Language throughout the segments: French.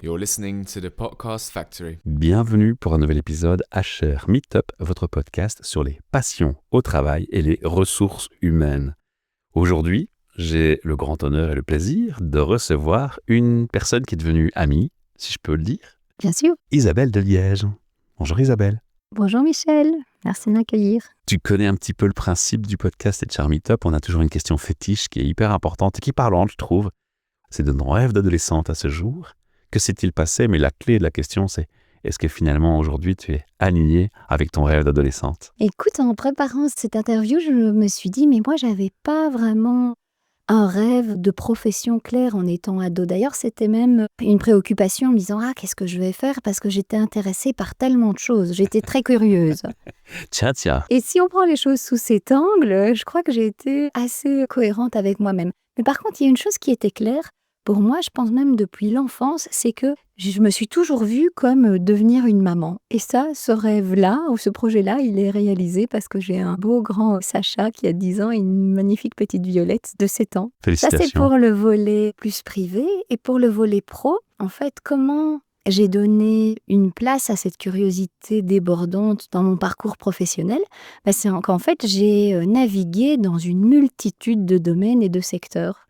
You're listening to the Podcast Factory. Bienvenue pour un nouvel épisode HR Meetup, votre podcast sur les passions au travail et les ressources humaines. Aujourd'hui, j'ai le grand honneur et le plaisir de recevoir une personne qui est devenue amie, si je peux le dire, Bien sûr. Isabelle de Liège. Bonjour Isabelle. Bonjour Michel, merci de m'accueillir. Tu connais un petit peu le principe du podcast HR Meetup. On a toujours une question fétiche qui est hyper importante et qui est parlante, je trouve. C'est de nos rêves d'adolescente à ce jour. Que s'est-il passé? Mais la clé de la question, c'est est-ce que finalement, aujourd'hui, tu es alignée avec ton rêve d'adolescente? Écoute, en préparant cette interview, je me suis dit, mais moi, j'avais pas vraiment un rêve de profession claire en étant ado. D'ailleurs, c'était même une préoccupation en me disant, qu'est-ce que je vais faire? Parce que j'étais intéressée par tellement de choses. J'étais très curieuse. Tiens. Et si on prend les choses sous cet angle, je crois que j'ai été assez cohérente avec moi-même. Mais par contre, il y a une chose qui était claire. Pour moi, je pense même depuis l'enfance, c'est que je me suis toujours vue comme devenir une maman. Et ça, ce rêve-là, ou ce projet-là, il est réalisé parce que j'ai un beau grand Sacha qui a 10 ans et une magnifique petite Violette de 7 ans. Félicitations. Ça, c'est pour le volet plus privé. Et pour le volet pro, en fait, comment j'ai donné une place à cette curiosité débordante dans mon parcours professionnel, c'est qu'en fait, j'ai navigué dans une multitude de domaines et de secteurs.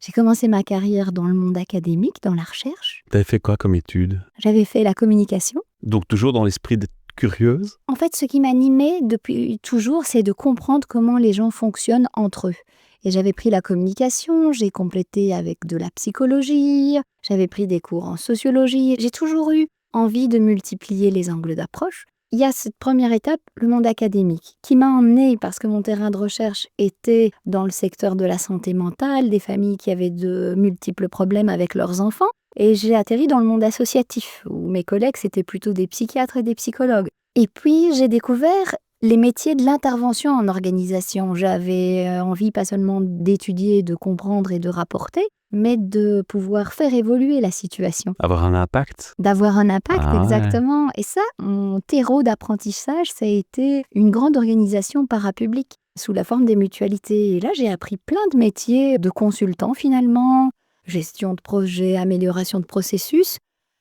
J'ai commencé ma carrière dans le monde académique, dans la recherche. Tu avais fait quoi comme étude? J'avais fait la communication. Donc toujours dans l'esprit d'être curieuse? En fait, ce qui m'animait depuis toujours, c'est de comprendre comment les gens fonctionnent entre eux. Et j'avais pris la communication, j'ai complété avec de la psychologie, j'avais pris des cours en sociologie. J'ai toujours eu envie de multiplier les angles d'approche. Il y a cette première étape, le monde académique, qui m'a emmenée, parce que mon terrain de recherche était dans le secteur de la santé mentale, des familles qui avaient de multiples problèmes avec leurs enfants, et j'ai atterri dans le monde associatif, où mes collègues, c'était plutôt des psychiatres et des psychologues. Et puis, j'ai découvert les métiers de l'intervention en organisation. J'avais envie pas seulement d'étudier, de comprendre et de rapporter, mais de pouvoir faire évoluer la situation. Avoir un impact? D'avoir un impact, exactement. Ouais. Et ça, mon terreau d'apprentissage, ça a été une grande organisation parapublique sous la forme des mutualités. Et là, j'ai appris plein de métiers de consultant finalement, gestion de projet, amélioration de processus,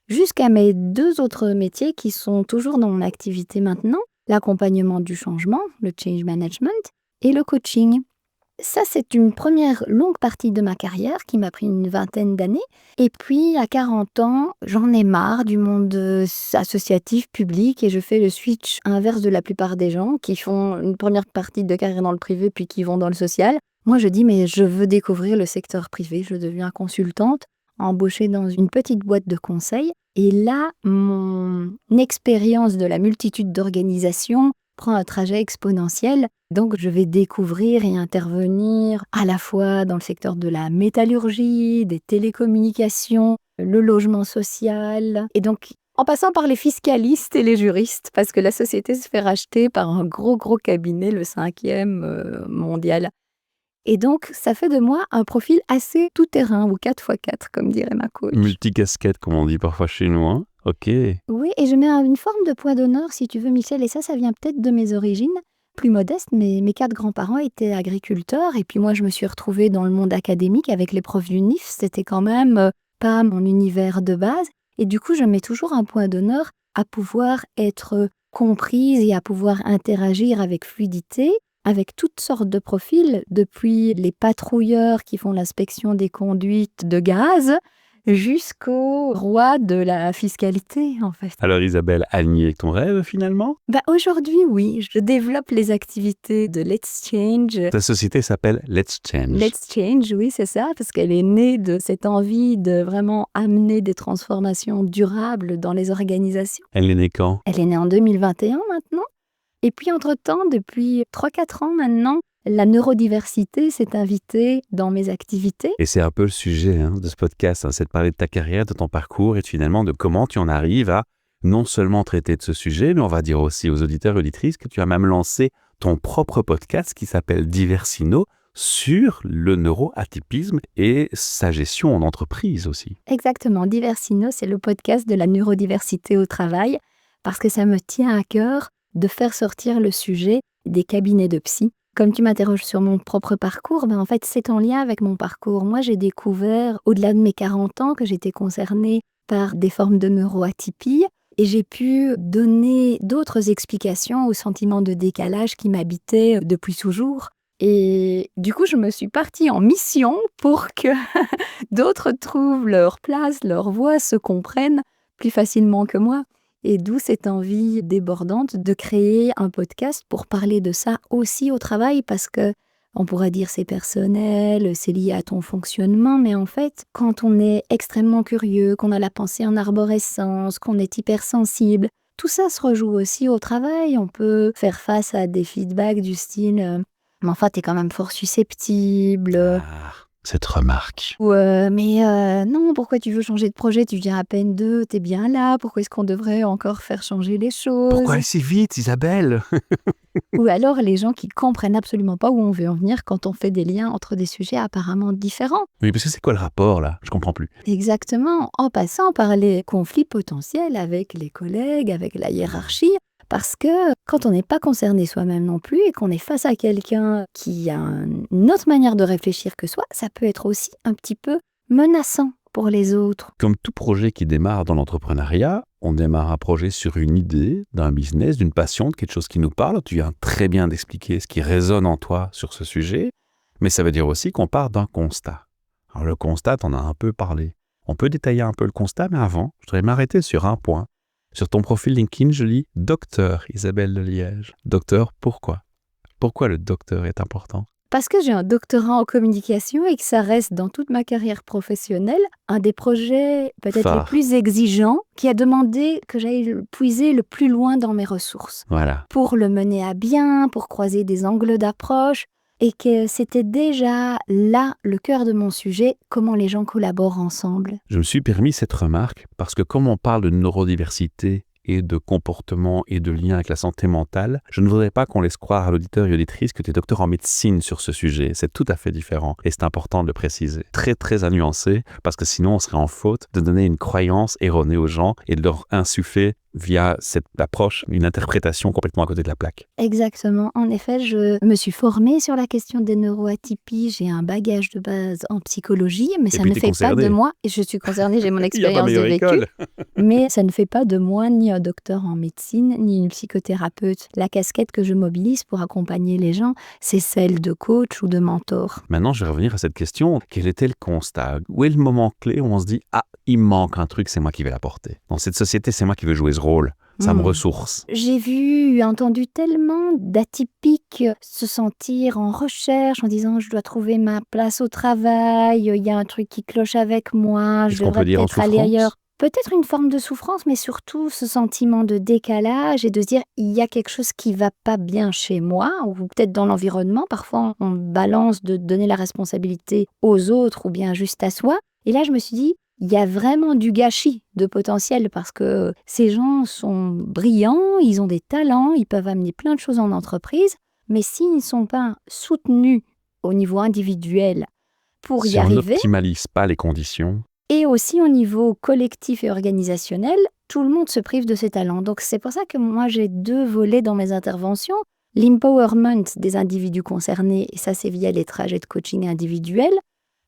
jusqu'à mes 2 autres métiers qui sont toujours dans mon activité maintenant, l'accompagnement du changement, le change management, et le coaching. Ça, c'est une première longue partie de ma carrière qui m'a pris une vingtaine d'années. Et puis, à 40 ans, j'en ai marre du monde associatif, public, et je fais le switch inverse de la plupart des gens qui font une première partie de carrière dans le privé puis qui vont dans le social. Moi, je dis, mais je veux découvrir le secteur privé. Je deviens consultante, embauchée dans une petite boîte de conseil. Et là, mon expérience de la multitude d'organisations prend un trajet exponentiel. Donc, je vais découvrir et intervenir à la fois dans le secteur de la métallurgie, des télécommunications, le logement social. Et donc, en passant par les fiscalistes et les juristes, parce que la société se fait racheter par un gros cabinet, le 5e mondial. Et donc, ça fait de moi un profil assez tout-terrain, ou 4x4, comme dirait ma coach. Multicasquette, comme on dit parfois chez nous, hein? Ok. Oui, et je mets une forme de point d'honneur, si tu veux, Michel, et ça vient peut-être de mes origines plus modestes, mais mes 4 grands-parents étaient agriculteurs, et puis moi, je me suis retrouvée dans le monde académique avec les profs d'UNIF, c'était quand même pas mon univers de base, et du coup, je mets toujours un point d'honneur à pouvoir être comprise et à pouvoir interagir avec fluidité, avec toutes sortes de profils, depuis les patrouilleurs qui font l'inspection des conduites de gaz, jusqu'au roi de la fiscalité, en fait. Alors Isabelle, alignée avec ton rêve finalement? Aujourd'hui, oui. Je développe les activités de Let's Change. Ta société s'appelle Let's Change. Let's Change, oui, c'est ça, parce qu'elle est née de cette envie de vraiment amener des transformations durables dans les organisations. Elle est née quand? Elle est née en 2021 maintenant. Et puis, entre-temps, depuis 3-4 ans maintenant, la neurodiversité s'est invitée dans mes activités. Et c'est un peu le sujet de ce podcast, c'est de parler de ta carrière, de ton parcours et finalement de comment tu en arrives à non seulement traiter de ce sujet, mais on va dire aussi aux auditeurs et auditrices que tu as même lancé ton propre podcast qui s'appelle Diversino sur le neuroatypisme et sa gestion en entreprise aussi. Exactement, Diversino, c'est le podcast de la neurodiversité au travail, parce que ça me tient à cœur de faire sortir le sujet des cabinets de psy. Comme tu m'interroges sur mon propre parcours, en fait, c'est en lien avec mon parcours. Moi, j'ai découvert, au-delà de mes 40 ans, que j'étais concernée par des formes de neuroatypie et j'ai pu donner d'autres explications au sentiment de décalage qui m'habitait depuis toujours. Et du coup, je me suis partie en mission pour que d'autres trouvent leur place, leur voix, se comprennent plus facilement que moi. Et d'où cette envie débordante de créer un podcast pour parler de ça aussi au travail, parce que on pourrait dire c'est personnel, c'est lié à ton fonctionnement, mais en fait, quand on est extrêmement curieux, qu'on a la pensée en arborescence, qu'on est hypersensible, tout ça se rejoue aussi au travail. On peut faire face à des feedbacks du style mais enfin, t'es quand même fort susceptible. Cette remarque. Ou non, pourquoi tu veux changer de projet? Tu viens à peine d'eux, t'es bien là. Pourquoi est-ce qu'on devrait encore faire changer les choses? Pourquoi aller si vite, Isabelle? Ou alors les gens qui comprennent absolument pas où on veut en venir quand on fait des liens entre des sujets apparemment différents. Oui, parce que c'est quoi le rapport là? Je comprends plus. Exactement, en passant par les conflits potentiels avec les collègues, avec la hiérarchie. Parce que quand on n'est pas concerné soi-même non plus et qu'on est face à quelqu'un qui a une autre manière de réfléchir que soi, ça peut être aussi un petit peu menaçant pour les autres. Comme tout projet qui démarre dans l'entrepreneuriat, on démarre un projet sur une idée, d'un business, d'une passion, de quelque chose qui nous parle. Tu viens très bien d'expliquer ce qui résonne en toi sur ce sujet, mais ça veut dire aussi qu'on part d'un constat. Alors le constat, t'en as un peu parlé. On peut détailler un peu le constat, mais avant, je voudrais m'arrêter sur un point. Sur ton profil LinkedIn, je lis « Docteur Isabelle de Liège ». Docteur, pourquoi? Pourquoi le docteur est important? Parce que j'ai un doctorat en communication et que ça reste dans toute ma carrière professionnelle un des projets peut-être les plus exigeants qui a demandé que j'aille puiser le plus loin dans mes ressources. Voilà. Pour le mener à bien, pour croiser des angles d'approche. Et que c'était déjà là le cœur de mon sujet, comment les gens collaborent ensemble. Je me suis permis cette remarque parce que comme on parle de neurodiversité et de comportement et de lien avec la santé mentale, je ne voudrais pas qu'on laisse croire à l'auditeur et auditrice que tu es docteur en médecine sur ce sujet. C'est tout à fait différent et c'est important de le préciser. Très très à nuancer parce que sinon on serait en faute de donner une croyance erronée aux gens et de leur insuffler via cette approche, une interprétation complètement à côté de la plaque. Exactement. En effet, je me suis formée sur la question des neuroatypies. J'ai un bagage de base en psychologie, mais ça ne fait pas de moi, et je suis concernée, j'ai mon expérience de vécu, mais ça ne fait pas de moi ni un docteur en médecine, ni une psychothérapeute. La casquette que je mobilise pour accompagner les gens, c'est celle de coach ou de mentor. Maintenant, je vais revenir à cette question. Quel était le constat? Où est le moment clé où on se dit « Ah, il me manque un truc, c'est moi qui vais l'apporter. Dans cette société, c'est moi qui vais jouer ce rôle. Ça me ressource. » J'ai vu, entendu tellement d'atypiques se sentir en recherche en disant « je dois trouver ma place au travail, il y a un truc qui cloche avec moi, je devrais peut-être aller ailleurs ». Peut-être une forme de souffrance, mais surtout ce sentiment de décalage et de se dire il y a quelque chose qui va pas bien chez moi ou peut-être dans l'environnement. Parfois, on balance de donner la responsabilité aux autres ou bien juste à soi. Et là, je me suis dit il y a vraiment du gâchis de potentiel parce que ces gens sont brillants, ils ont des talents, ils peuvent amener plein de choses en entreprise, mais s'ils ne sont pas soutenus au niveau individuel pour y arriver... Si on n'optimalise pas les conditions... Et aussi au niveau collectif et organisationnel, tout le monde se prive de ses talents. Donc c'est pour ça que moi j'ai 2 volets dans mes interventions. L'empowerment des individus concernés, et ça c'est via les trajets de coaching individuels,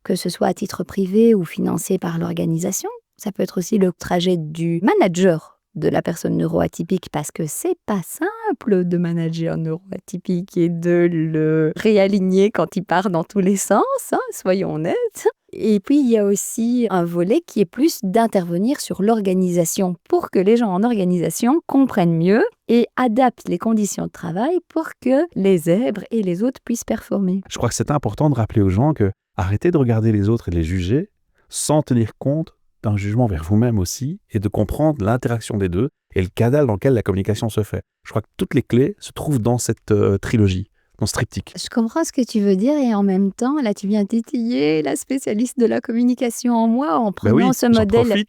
que ce soit à titre privé ou financé par l'organisation. Ça peut être aussi le trajet du manager de la personne neuroatypique parce que c'est pas simple de manager un neuroatypique et de le réaligner quand il part dans tous les sens, soyons honnêtes. Et puis, il y a aussi un volet qui est plus d'intervenir sur l'organisation pour que les gens en organisation comprennent mieux et adaptent les conditions de travail pour que les zèbres et les autres puissent performer. Je crois que c'est important de rappeler aux gens que arrêtez de regarder les autres et de les juger sans tenir compte d'un jugement vers vous-même aussi et de comprendre l'interaction des deux et le canal dans lequel la communication se fait. Je crois que toutes les clés se trouvent dans cette trilogie. Dans ce triptyque. Je comprends ce que tu veux dire et en même temps, là, tu viens titiller la spécialiste de la communication en moi en prenant ce modèle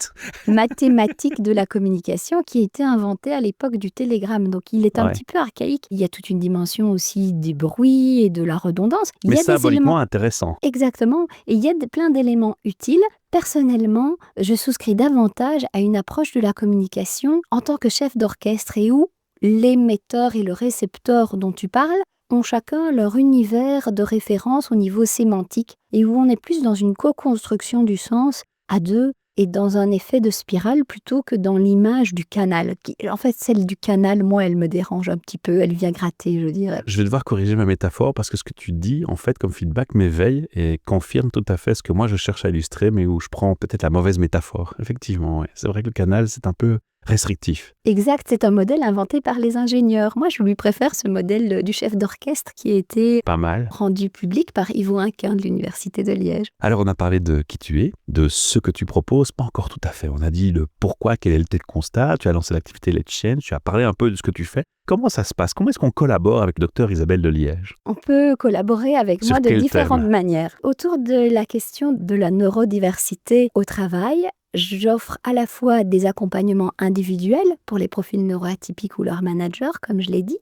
mathématique de la communication qui a été inventé à l'époque du télégramme. Donc, il est un petit peu archaïque. Il y a toute une dimension aussi du bruit et de la redondance. Mais symboliquement intéressant. Exactement. Et il y a plein d'éléments utiles. Personnellement, je souscris davantage à une approche de la communication en tant que chef d'orchestre et où l'émetteur et le récepteur dont tu parles ont chacun leur univers de référence au niveau sémantique et où on est plus dans une co-construction du sens à 2 est dans un effet de spirale plutôt que dans l'image du canal. En fait, celle du canal, moi, elle me dérange un petit peu, elle vient gratter, je dirais. Je vais devoir corriger ma métaphore parce que ce que tu dis, en fait, comme feedback, m'éveille et confirme tout à fait ce que moi je cherche à illustrer, mais où je prends peut-être la mauvaise métaphore. Effectivement, ouais. C'est vrai que le canal, c'est un peu restrictif. Exact, c'est un modèle inventé par les ingénieurs. Moi, je lui préfère ce modèle du chef d'orchestre qui a été Pas mal. rendu public par Yvo Inquin de l'Université de Liège. Alors, on a parlé de qui tu es, de ce que tu proposes, pas encore tout à fait. On a dit le pourquoi, quel est le constat, tu as lancé l'activité Let's Change, tu as parlé un peu de ce que tu fais. Comment ça se passe? Comment est-ce qu'on collabore avec Dr Isabelle de Liège? On peut collaborer avec Sur moi de quel différentes thème? manières. Autour de la question de la neurodiversité au travail, j'offre à la fois des accompagnements individuels pour les profils neuroatypiques ou leurs managers, comme je l'ai dit,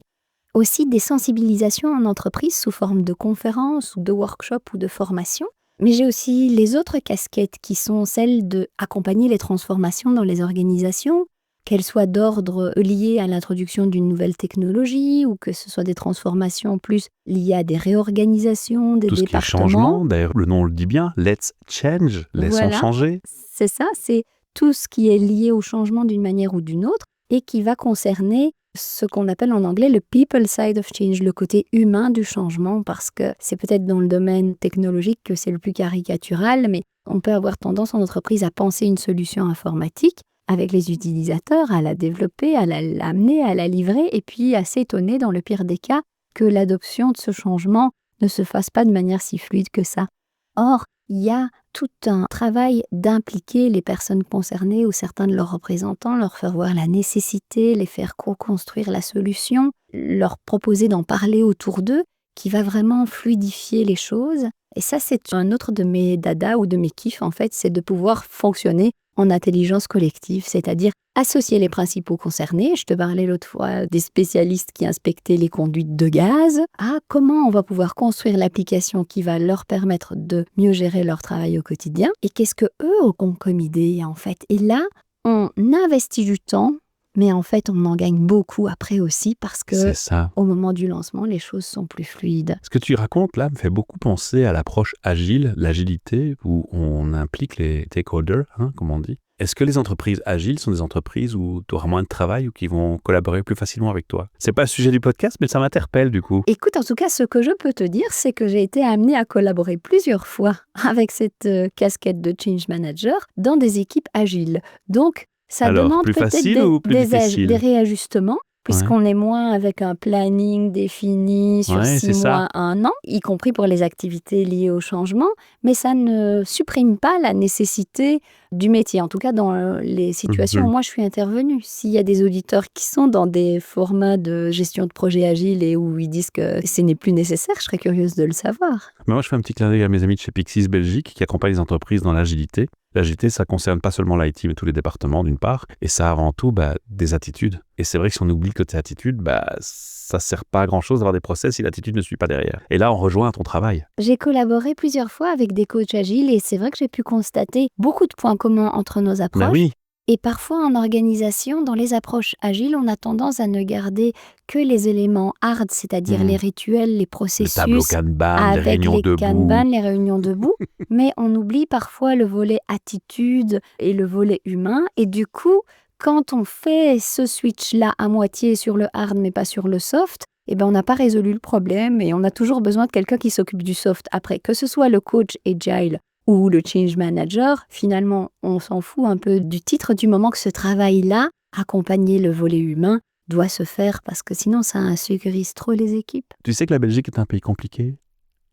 aussi des sensibilisations en entreprise sous forme de conférences ou de workshops ou de formations. Mais j'ai aussi les autres casquettes qui sont celles d'accompagner les transformations dans les organisations, qu'elles soient d'ordre lié à l'introduction d'une nouvelle technologie ou que ce soit des transformations plus liées à des réorganisations des Tout ce qui est départements. changement, d'ailleurs le nom le dit bien, Let's Change, laissons Voilà. changer. C'est ça, c'est tout ce qui est lié au changement d'une manière ou d'une autre et qui va concerner ce qu'on appelle en anglais le people side of change, le côté humain du changement, parce que c'est peut-être dans le domaine technologique que c'est le plus caricatural, mais on peut avoir tendance en entreprise à penser une solution informatique avec les utilisateurs, à la développer, à l'amener, à la livrer, et puis à s'étonner, dans le pire des cas, que l'adoption de ce changement ne se fasse pas de manière si fluide que ça. Or, il y a tout un travail d'impliquer les personnes concernées ou certains de leurs représentants, leur faire voir la nécessité, les faire co-construire la solution, leur proposer d'en parler autour d'eux, qui va vraiment fluidifier les choses. Et ça, c'est un autre de mes dadas ou de mes kiffs, en fait, c'est de pouvoir fonctionner en intelligence collective, c'est-à-dire associer les principaux concernés. Je te parlais l'autre fois des spécialistes qui inspectaient les conduites de gaz, à comment on va pouvoir construire l'application qui va leur permettre de mieux gérer leur travail au quotidien, et qu'est-ce que eux ont comme idée, en fait. Et là, on investit du temps, mais en fait, on en gagne beaucoup après aussi, parce que C'est ça. au moment du lancement, les choses sont plus fluides. Ce que tu racontes là me fait beaucoup penser à l'approche agile, l'agilité, où on implique les stakeholders, comme on dit. Est-ce que les entreprises agiles sont des entreprises où tu auras moins de travail ou qui vont collaborer plus facilement avec toi? C'est pas le sujet du podcast, mais ça m'interpelle du coup. Écoute, en tout cas, ce que je peux te dire, c'est que j'ai été amenée à collaborer plusieurs fois avec cette casquette de change manager dans des équipes agiles. Donc, ça Alors, demande plus peut-être facile ou plus difficile? des réajustements, puisqu'on est moins avec un planning défini sur Ouais, 6 c'est ça. mois, 1 an, y compris pour les activités liées au changement, mais ça ne supprime pas la nécessité du métier, en tout cas dans les situations où moi je suis intervenue. S'il y a des auditeurs qui sont dans des formats de gestion de projet agile et où ils disent que ce n'est plus nécessaire, je serais curieuse de le savoir. Mais moi, je fais un petit clin d'œil à mes amis de chez Pixis Belgique qui accompagnent les entreprises dans l'agilité. L'agilité, ça concerne pas seulement l'IT, mais tous les départements d'une part, et ça avant tout des attitudes. Et c'est vrai que si on oublie que tes attitudes, ça sert pas à grand-chose d'avoir des process si l'attitude ne suit pas derrière. Et là, on rejoint ton travail. J'ai collaboré plusieurs fois avec des coachs agiles et c'est vrai que j'ai pu constater beaucoup de points communs entre nos approches. Ben oui, Et parfois en organisation, dans les approches agiles, on a tendance à ne garder que les éléments hard, c'est-à-dire les rituels, les le processus, tableau Kanban, les avec réunions les debout. Kanban, les réunions debout, mais on oublie parfois le volet attitude et le volet humain. Et du coup, quand on fait ce switch-là à moitié sur le hard mais pas sur le soft, on n'a pas résolu le problème et on a toujours besoin de quelqu'un qui s'occupe du soft après, que ce soit le coach agile ou le change manager. Finalement, on s'en fout un peu du titre du moment que ce travail-là, accompagner le volet humain, doit se faire parce que sinon ça insécurise trop les équipes. Tu sais que la Belgique est un pays compliqué.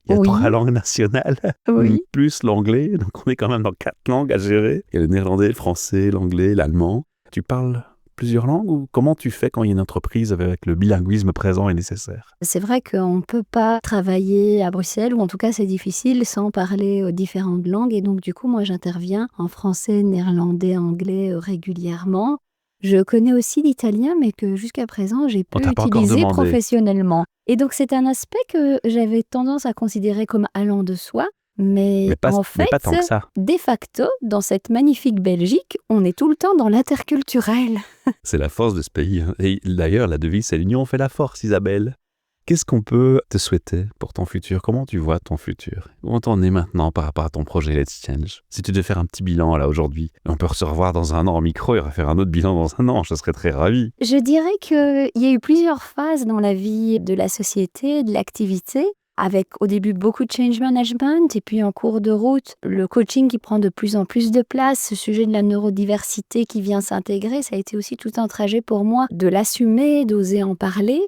Il y a Oui. 3 langues nationales, Oui. plus l'anglais, donc on est quand même dans 4 langues à gérer. Il y a le néerlandais, le français, l'anglais, l'allemand. Tu parles plusieurs langues ou comment tu fais quand il y a une entreprise avec le bilinguisme présent et nécessaire? C'est vrai qu'on ne peut pas travailler à Bruxelles, ou en tout cas c'est difficile, sans parler différentes langues. Et donc du coup, moi j'interviens en français, néerlandais, anglais régulièrement. Je connais aussi l'italien, mais que jusqu'à présent, j'ai peu t'a pas encore utilisé demandé. professionnellement. Et donc c'est un aspect que j'avais tendance à considérer comme allant de soi. Mais pas, en mais fait, pas tant que ça. de facto, dans cette magnifique Belgique, on est tout le temps dans l'interculturel. C'est la force de ce pays. Et d'ailleurs, la devise, c'est l'union fait la force, Isabelle. Qu'est-ce qu'on peut te souhaiter pour ton futur? Comment tu vois ton futur? Où t'en es maintenant par rapport à ton projet Let's Change? Si tu devais faire un petit bilan là aujourd'hui, on peut se revoir dans un an en micro et refaire un autre bilan dans un an, je serais très ravi. Je dirais qu'il y a eu plusieurs phases dans la vie de la société, de l'activité, avec au début beaucoup de change management et puis en cours de route, le coaching qui prend de plus en plus de place, ce sujet de la neurodiversité qui vient s'intégrer, ça a été aussi tout un trajet pour moi de l'assumer, d'oser en parler.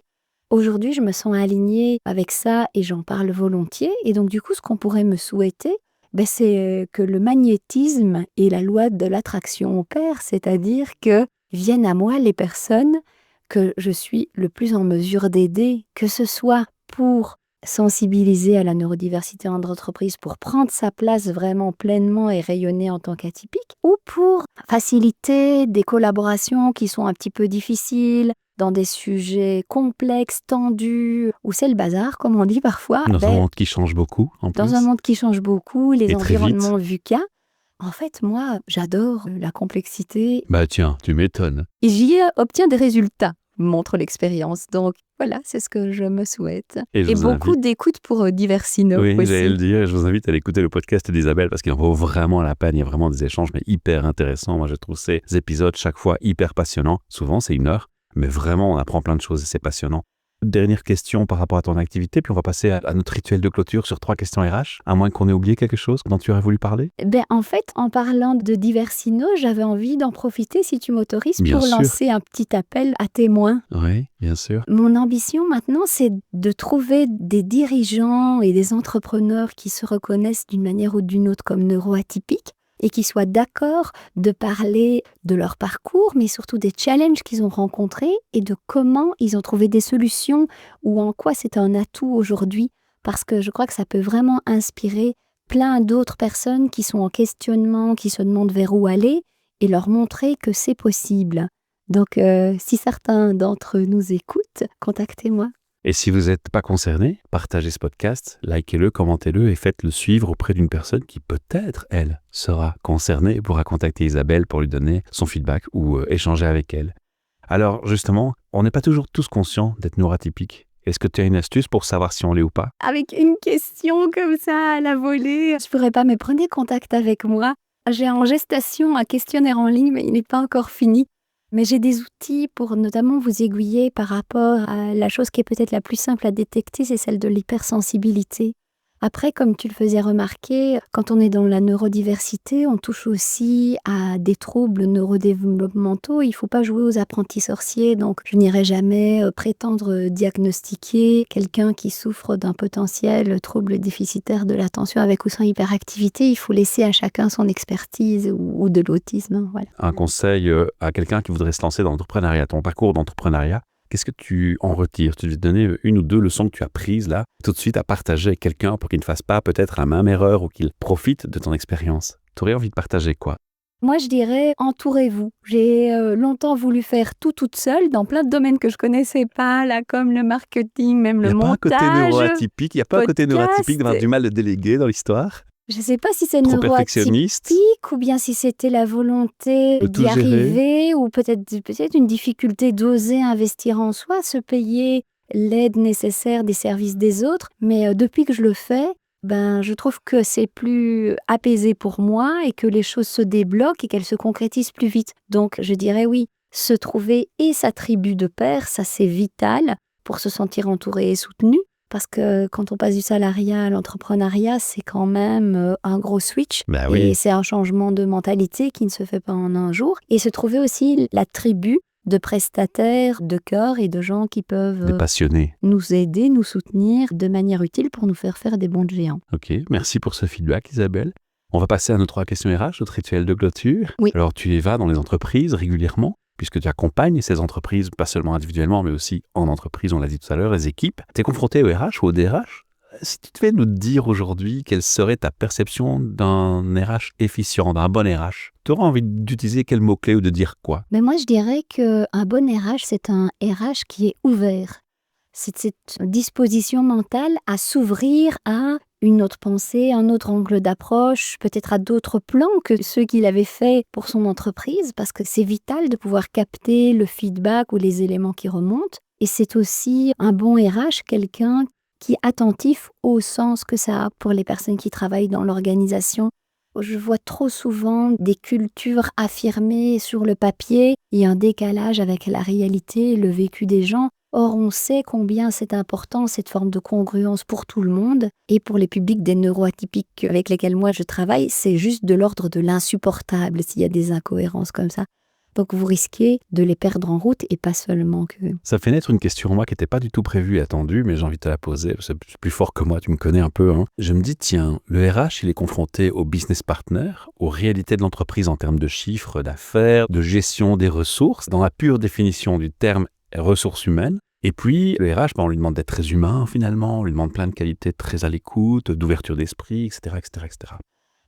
Aujourd'hui, je me sens alignée avec ça et j'en parle volontiers. Et donc, du coup, ce qu'on pourrait me souhaiter, c'est que le magnétisme et la loi de l'attraction opèrent, c'est-à-dire que viennent à moi les personnes que je suis le plus en mesure d'aider, que ce soit pour sensibiliser à la neurodiversité en entreprise, pour prendre sa place vraiment pleinement et rayonner en tant qu'atypique, ou pour faciliter des collaborations qui sont un petit peu difficiles, dans des sujets complexes, tendus, où c'est le bazar, comme on dit parfois. Dans un monde qui change beaucoup, en plus. Dans un monde qui change beaucoup, les Et très environnements VUCA. En fait, moi, j'adore la complexité. Bah tiens, tu m'étonnes. Et j'y obtiens des résultats, montre l'expérience. Donc voilà, c'est ce que je me souhaite. Et beaucoup d'écoute pour Diversino oui, aussi. j'allais le dire, et je vous invite à aller écouter le podcast d'Isabelle parce qu'il en vaut vraiment la peine. Il y a vraiment des échanges mais hyper intéressants. Moi, je trouve ces épisodes chaque fois hyper passionnants. Souvent, c'est 1 heure. Mais vraiment, on apprend plein de choses et c'est passionnant. Dernière question par rapport à ton activité, puis on va passer à notre rituel de clôture sur 3 questions RH, à moins qu'on ait oublié quelque chose dont tu aurais voulu parler. En fait, en parlant de Diversino, j'avais envie d'en profiter, si tu m'autorises, Bien pour sûr. lancer un petit appel à témoins. Oui, bien sûr. Mon ambition maintenant, c'est de trouver des dirigeants et des entrepreneurs qui se reconnaissent d'une manière ou d'une autre comme neuroatypiques et qui soient d'accord de parler de leur parcours, mais surtout des challenges qu'ils ont rencontrés et de comment ils ont trouvé des solutions ou en quoi c'est un atout aujourd'hui. Parce que je crois que ça peut vraiment inspirer plein d'autres personnes qui sont en questionnement, qui se demandent vers où aller et leur montrer que c'est possible. Donc, si certains d'entre eux nous écoutent, contactez-moi. Et si vous n'êtes pas concerné, partagez ce podcast, likez-le, commentez-le et faites-le suivre auprès d'une personne qui peut-être, elle, sera concernée et pourra contacter Isabelle pour lui donner son feedback ou échanger avec elle. Alors justement, on n'est pas toujours tous conscients d'être neuroatypiques. Est-ce que tu as une astuce pour savoir si on l'est ou pas? Avec une question comme ça à la volée, je pourrais pas, mais prenez contact avec moi. J'ai en gestation un questionnaire en ligne, mais il n'est pas encore fini. Mais j'ai des outils pour notamment vous aiguiller par rapport à la chose qui est peut-être la plus simple à détecter, c'est celle de l'hypersensibilité. Après, comme tu le faisais remarquer, quand on est dans la neurodiversité, on touche aussi à des troubles neurodéveloppementaux. Il ne faut pas jouer aux apprentis sorciers, donc je n'irai jamais prétendre diagnostiquer quelqu'un qui souffre d'un potentiel trouble déficitaire de l'attention avec ou sans hyperactivité. Il faut laisser à chacun son expertise ou de l'autisme. Voilà. Un conseil à quelqu'un qui voudrait se lancer dans l'entrepreneuriat, ton parcours d'entrepreneuriat, qu'est-ce que tu en retires? Tu devais te donner 1 ou 2 leçons que tu as prises là, tout de suite à partager avec quelqu'un pour qu'il ne fasse pas peut-être la même erreur ou qu'il profite de ton expérience. Tu aurais envie de partager quoi? Moi, je dirais, entourez-vous. J'ai longtemps voulu faire tout toute seule dans plein de domaines que je connaissais pas, là, comme le marketing, même le montage. Il n'y a pas un côté neuroatypique, il n'y a pas un côté neuroatypique d'avoir du mal de déléguer dans l'histoire? Je ne sais pas si c'est Trop neuroatypique perfectionniste ou bien si c'était la volonté de tout d'y gérer. arriver ou peut-être une difficulté d'oser investir en soi, se payer l'aide nécessaire des services des autres. Mais depuis que je le fais, je trouve que c'est plus apaisé pour moi et que les choses se débloquent et qu'elles se concrétisent plus vite. Donc je dirais oui, se trouver et sa tribu de pairs, ça c'est vital pour se sentir entouré et soutenu. Parce que quand on passe du salariat à l'entrepreneuriat, c'est quand même un gros switch. Bah oui. Et c'est un changement de mentalité qui ne se fait pas en un jour. Et se trouver aussi la tribu de prestataires, de cœur et de gens qui Des peuvent passionnés. nous aider, nous soutenir de manière utile pour nous faire faire des bons géants. Ok, merci pour ce feedback Isabelle. On va passer à nos 3 questions RH, notre rituel de clôture. Oui. Alors tu y vas dans les entreprises régulièrement, puisque tu accompagnes ces entreprises, pas seulement individuellement, mais aussi en entreprise, on l'a dit tout à l'heure, les équipes. Tu es confronté au RH ou au DRH? Si tu devais nous dire aujourd'hui quelle serait ta perception d'un RH efficient, d'un bon RH, tu auras envie d'utiliser quel mot-clé ou de dire quoi? Mais moi, je dirais qu'un bon RH, c'est un RH qui est ouvert. C'est cette disposition mentale à s'ouvrir à une autre pensée, un autre angle d'approche, peut-être à d'autres plans que ceux qu'il avait fait pour son entreprise, parce que c'est vital de pouvoir capter le feedback ou les éléments qui remontent. Et c'est aussi un bon RH, quelqu'un qui est attentif au sens que ça a pour les personnes qui travaillent dans l'organisation. Je vois trop souvent des cultures affirmées sur le papier et un décalage avec la réalité, le vécu des gens. Or, on sait combien c'est important cette forme de congruence pour tout le monde. Et pour les publics des neuroatypiques avec lesquels moi je travaille, c'est juste de l'ordre de l'insupportable s'il y a des incohérences comme ça. Donc vous risquez de les perdre en route et pas seulement que... Ça fait naître une question en moi qui n'était pas du tout prévue et attendue, mais j'ai envie de te la poser. C'est plus fort que moi, tu me connais un peu. Je me dis, tiens, le RH, il est confronté au business partner, aux réalités de l'entreprise en termes de chiffres d'affaires, de gestion des ressources, dans la pure définition du terme ressources humaines. Et puis, le RH, on lui demande d'être très humain finalement, on lui demande plein de qualités très à l'écoute, d'ouverture d'esprit, etc., etc., etc.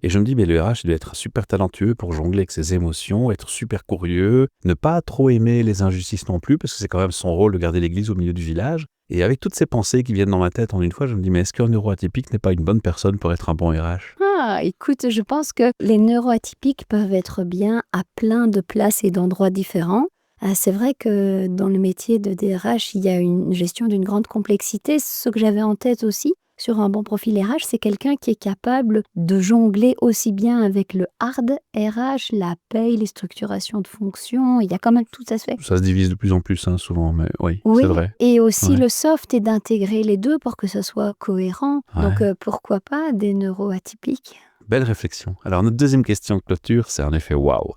Et je me dis, mais le RH, il doit être super talentueux pour jongler avec ses émotions, être super curieux, ne pas trop aimer les injustices non plus, parce que c'est quand même son rôle de garder l'église au milieu du village. Et avec toutes ces pensées qui viennent dans ma tête en une fois, je me dis, mais est-ce qu'un neuroatypique n'est pas une bonne personne pour être un bon RH ? Ah, écoute, je pense que les neuroatypiques peuvent être bien à plein de places et d'endroits différents. C'est vrai que dans le métier de DRH, il y a une gestion d'une grande complexité. Ce que j'avais en tête aussi, sur un bon profil RH, c'est quelqu'un qui est capable de jongler aussi bien avec le hard RH, la paye, les structurations de fonctions. Il y a quand même tout à fait. Ça se divise de plus en plus souvent, mais oui, Oui, c'est vrai. et aussi Ouais. le soft et d'intégrer les deux pour que ce soit cohérent. Ouais. Donc pourquoi pas des neuroatypiques ? Belle réflexion. Alors notre deuxième question de clôture, c'est en effet waouh.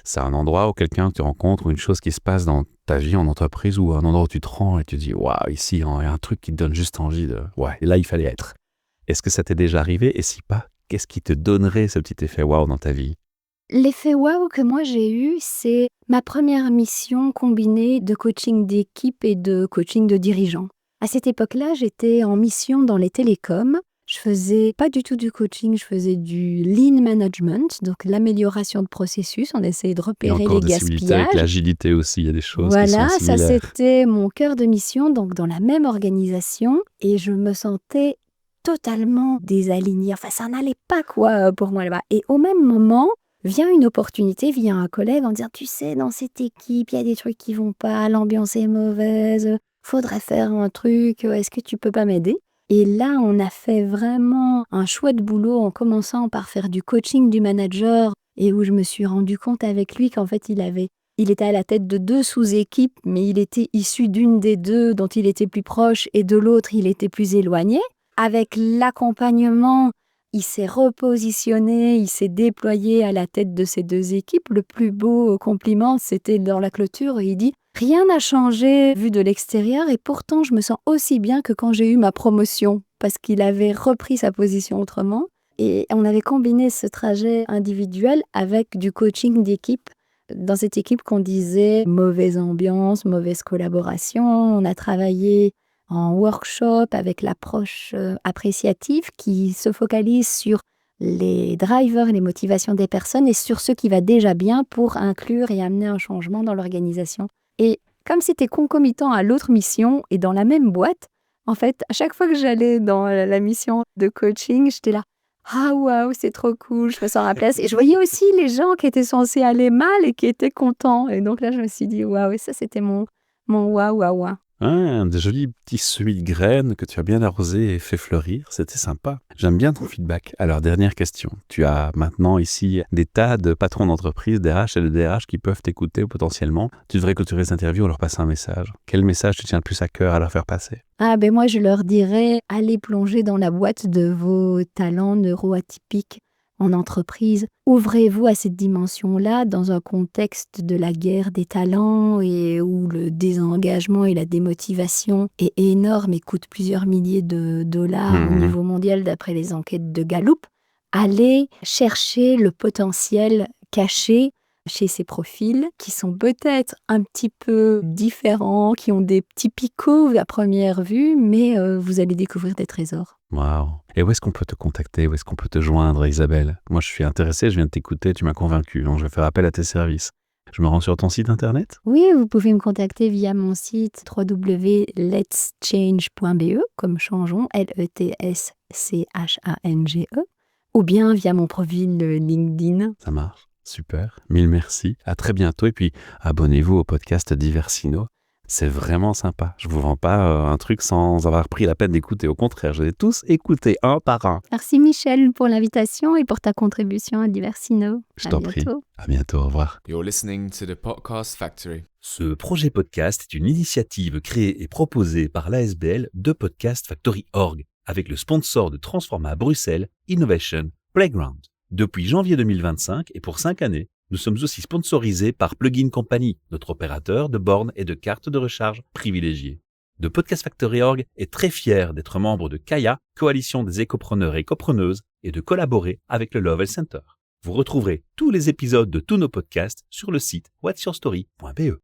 C'est un endroit où quelqu'un que tu rencontres ou une chose qui se passe dans ta vie en entreprise ou un endroit où tu te rends et tu te dis waouh, ici il y a un truc qui te donne juste envie de ouais, et là il fallait être. Est-ce que ça t'est déjà arrivé et si pas, qu'est-ce qui te donnerait ce petit effet waouh dans ta vie ? L'effet waouh que moi j'ai eu, c'est ma première mission combinée de coaching d'équipe et de coaching de dirigeants. À cette époque-là, j'étais en mission dans les télécoms. Je faisais pas du tout du coaching, je faisais du lean management, donc l'amélioration de processus. On essayait de Et repérer encore les des similitudes avec gaspillages. l'agilité aussi, il y a des choses qui Voilà, sont ça similaires. c'était mon cœur de mission, donc dans la même organisation, et je me sentais totalement désalignée. Enfin, ça n'allait pas quoi pour moi là-bas. Et au même moment, vient une opportunité, vient un collègue en disant, tu sais, dans cette équipe, il y a des trucs qui vont pas, l'ambiance est mauvaise, faudrait faire un truc, est-ce que tu peux pas m'aider ? Et là, on a fait vraiment un chouette boulot en commençant par faire du coaching du manager et où je me suis rendu compte avec lui qu'en fait, il était à la tête de 2 sous-équipes, mais il était issu d'une des 2 dont il était plus proche et de l'autre, il était plus éloigné. Avec l'accompagnement, il s'est repositionné, il s'est déployé à la tête de ces 2 équipes. Le plus beau compliment, c'était dans la clôture et il dit « Rien n'a changé vu de l'extérieur et pourtant je me sens aussi bien que quand j'ai eu ma promotion » parce qu'il avait repris sa position autrement. Et on avait combiné ce trajet individuel avec du coaching d'équipe. Dans cette équipe qu'on disait mauvaise ambiance, mauvaise collaboration, on a travaillé en workshop avec l'approche appréciative qui se focalise sur les drivers et les motivations des personnes et sur ce qui va déjà bien pour inclure et amener un changement dans l'organisation. Et comme c'était concomitant à l'autre mission et dans la même boîte, en fait, à chaque fois que j'allais dans la mission de coaching, j'étais là. Ah waouh, c'est trop cool, je me sens à la place. Et je voyais aussi les gens qui étaient censés aller mal et qui étaient contents. Et donc là, je me suis dit waouh, et ça, c'était mon waouh, waouh, waouh. Des jolis petits semis de graines que tu as bien arrosés et fait fleurir, c'était sympa. J'aime bien ton feedback. Alors, dernière question. Tu as maintenant ici des tas de patrons d'entreprise, DRH et de DRH qui peuvent t'écouter potentiellement. Tu devrais clôturer cette interview ou leur passer un message. Quel message te tient le plus à cœur à leur faire passer ? Ah ben moi, je leur dirais, allez plonger dans la boîte de vos talents neuroatypiques en entreprise. Ouvrez-vous à cette dimension-là dans un contexte de la guerre des talents et où le désengagement et la démotivation est énorme et coûte plusieurs milliers de dollars au niveau mondial d'après les enquêtes de Gallup. Allez chercher le potentiel caché chez ces profils qui sont peut-être un petit peu différents, qui ont des petits picots à première vue, mais vous allez découvrir des trésors. Waouh. Et où est-ce qu'on peut te contacter ? Où est-ce qu'on peut te joindre, Isabelle ? Moi, je suis intéressé, je viens de t'écouter, tu m'as convaincu, donc je vais faire appel à tes services. Je me rends sur ton site internet ? Oui, vous pouvez me contacter via mon site www.letschange.be, comme changeons, LETSCHANGE, ou bien via mon profil LinkedIn. Ça marche. Super. Mille merci. À très bientôt. Et puis, abonnez-vous au podcast Diversino. C'est vraiment sympa. Je vous vends pas un truc sans avoir pris la peine d'écouter. Au contraire, je les ai tous écoutés un par un. Merci Michel pour l'invitation et pour ta contribution à Diversino. Je t'en prie. À bientôt, au revoir. You're listening to the Podcast Factory. Ce projet podcast est une initiative créée et proposée par l'ASBL de Podcast Factory Org, avec le sponsor de Transforma Bruxelles Innovation Playground. Depuis janvier 2025 et pour 5 années, nous sommes aussi sponsorisés par Plugin Company, notre opérateur de bornes et de cartes de recharge privilégiés. The Podcast Factory Org est très fier d'être membre de Kaya, coalition des écopreneurs et écopreneuses, et de collaborer avec le Lovell Center. Vous retrouverez tous les épisodes de tous nos podcasts sur le site whatsyourstory.be.